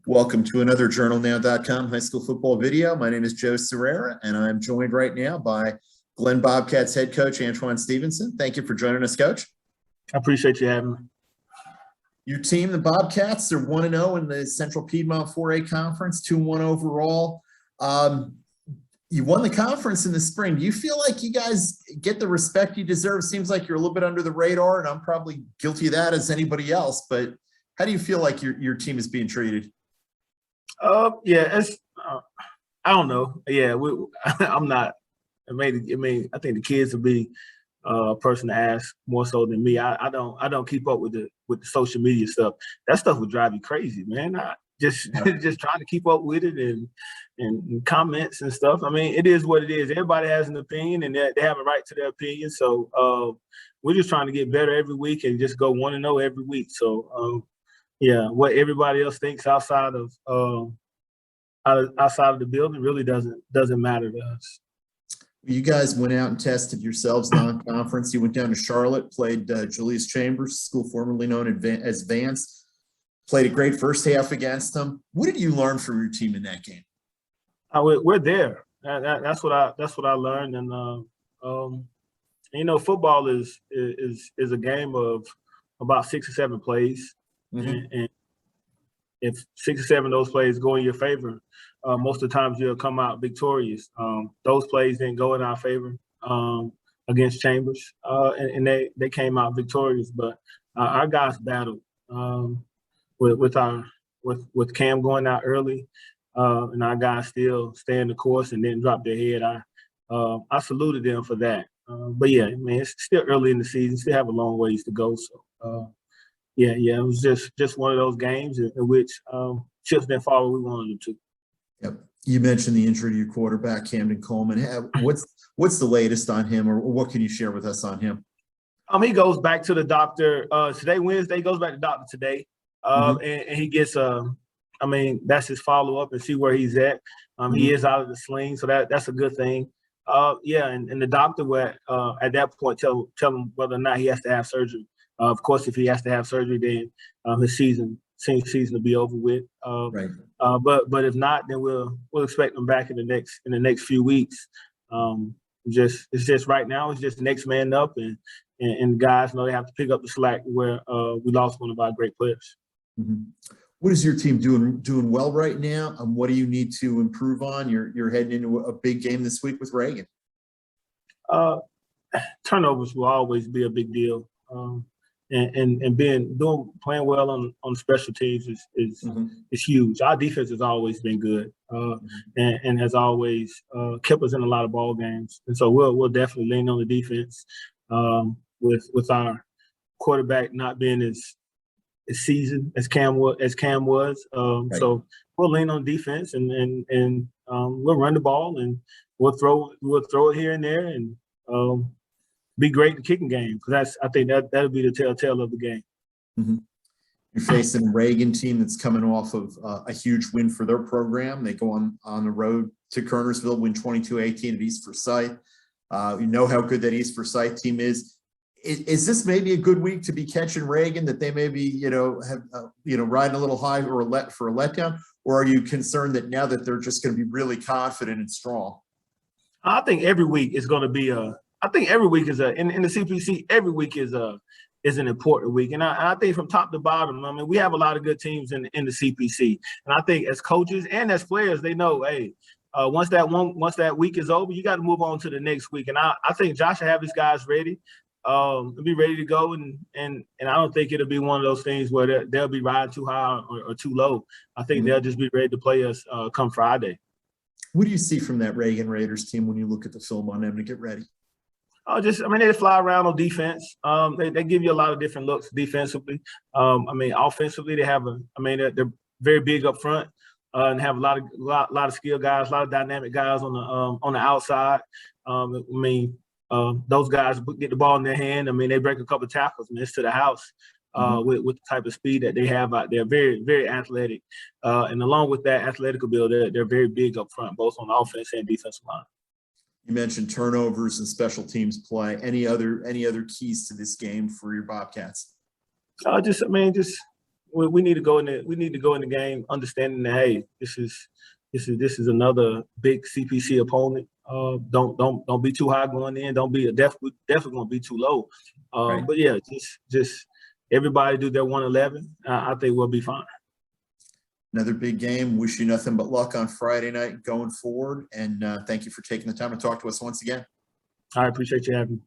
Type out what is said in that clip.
Welcome to another JournalNow.com high school football video. My name is Joe Serrera, and I'm joined right now by Glenn Bobcats head coach Antwon Stevenson. Thank you for joining us, Coach. I appreciate you having me. Your team, the Bobcats, they're 1-0 in the Central Piedmont 4A Conference, 2-1 overall. You won the conference in the spring. Do you feel like you guys get the respect you deserve? Seems like you're a little bit under the radar, and I'm probably guilty of that as anybody else. But how do you feel like your team is being treated? I don't know. Yeah, I'm not. I mean, I think the kids will be a person to ask more so than me. I don't keep up with the social media stuff. That stuff would drive you crazy, man. Just trying to keep up with it and comments and stuff. I mean, it is what it is. Everybody has an opinion, and they have a right to their opinion. So we're just trying to get better every week and just go 1-0 every week. So yeah, what everybody else thinks outside of the building really doesn't matter to us. You guys went out and tested yourselves non-conference. You went down to Charlotte, played Julius Chambers, school formerly known as Vance. Played a great first half against them. What did you learn from your team in that game? We're there. That's what I learned. And football is a game of about 6 or 7 plays. Mm-hmm. And if 6 or 7 of those plays go in your favor, most of the times you'll come out victorious. Those plays didn't go in our favor against Chambers, and they came out victorious. But our guys battled with Cam going out early, and our guys still staying the course and didn't drop their head. I saluted them for that. But yeah, man, it's still early in the season. Still have a long ways to go. So. Yeah, it was just one of those games in which chips didn't fall where we wanted them to. Yep. You mentioned the injury to your quarterback, Camden Coleman. What's the latest on him, or what can you share with us on him? He goes back to the doctor today, Wednesday. He goes back to the doctor today, and he gets that's his follow up and see where he's at. He is out of the sling, so that's a good thing. And the doctor will at that point tell him whether or not he has to have surgery. Of course, if he has to have surgery, then his season will be over with. Right. But if not, then we'll expect him back in the next few weeks. It's just right now, it's just next man up, and guys know they have to pick up the slack where we lost one of our great players. Mm-hmm. What is your team doing well right now, and what do you need to improve on? You're heading into a big game this week with Reagan. Turnovers will always be a big deal. And playing well on special teams is huge. Our defense has always been good and has always kept us in a lot of ball games. And so we'll definitely lean on the defense with our quarterback not being as seasoned as Cam was. Right. So we'll lean on defense and we'll run the ball and we'll throw it here and there and. Be great in the kicking game, because I think that'll be the telltale of the game. Mm-hmm. You're facing a Reagan team that's coming off of a huge win for their program. They go on the road to Kernersville, win 22-18 at East Forsyth. You know how good that East Forsyth team is. Is this maybe a good week to be catching Reagan, that they maybe have riding a little high for a letdown, or are you concerned that now that they're just going to be really confident and strong? I think every week is going to be I think every week is in the CPC. Every week is an important week, and I think from top to bottom. I mean, we have a lot of good teams in the CPC, and I think as coaches and as players, they know, hey, once that week is over, you got to move on to the next week. And I think Josh will have his guys ready, be ready to go, and I don't think it'll be one of those things where they'll be riding too high or too low. I think they'll just be ready to play us come Friday. What do you see from that Reagan Raiders team when you look at the film on them to get ready? They fly around on defense. They give you a lot of different looks defensively. Offensively, they're very big up front and have a lot of skill guys, a lot of dynamic guys on the outside. Those guys get the ball in their hand. They break a couple of tackles and it's to the house with the type of speed that they have out there. Very, very athletic. And along with that athletic ability, they're very big up front, both on the offense and defensive line. You mentioned turnovers and special teams play. Any other keys to this game for your Bobcats? Just we need to go in the game understanding that, hey, this is another big CPC opponent. Don't be too high going in. Don't be definitely gonna be too low. Right. But yeah, just everybody do their 111. I think we'll be fine. Another big game. Wish you nothing but luck on Friday night going forward. And thank you for taking the time to talk to us once again. I appreciate you having me.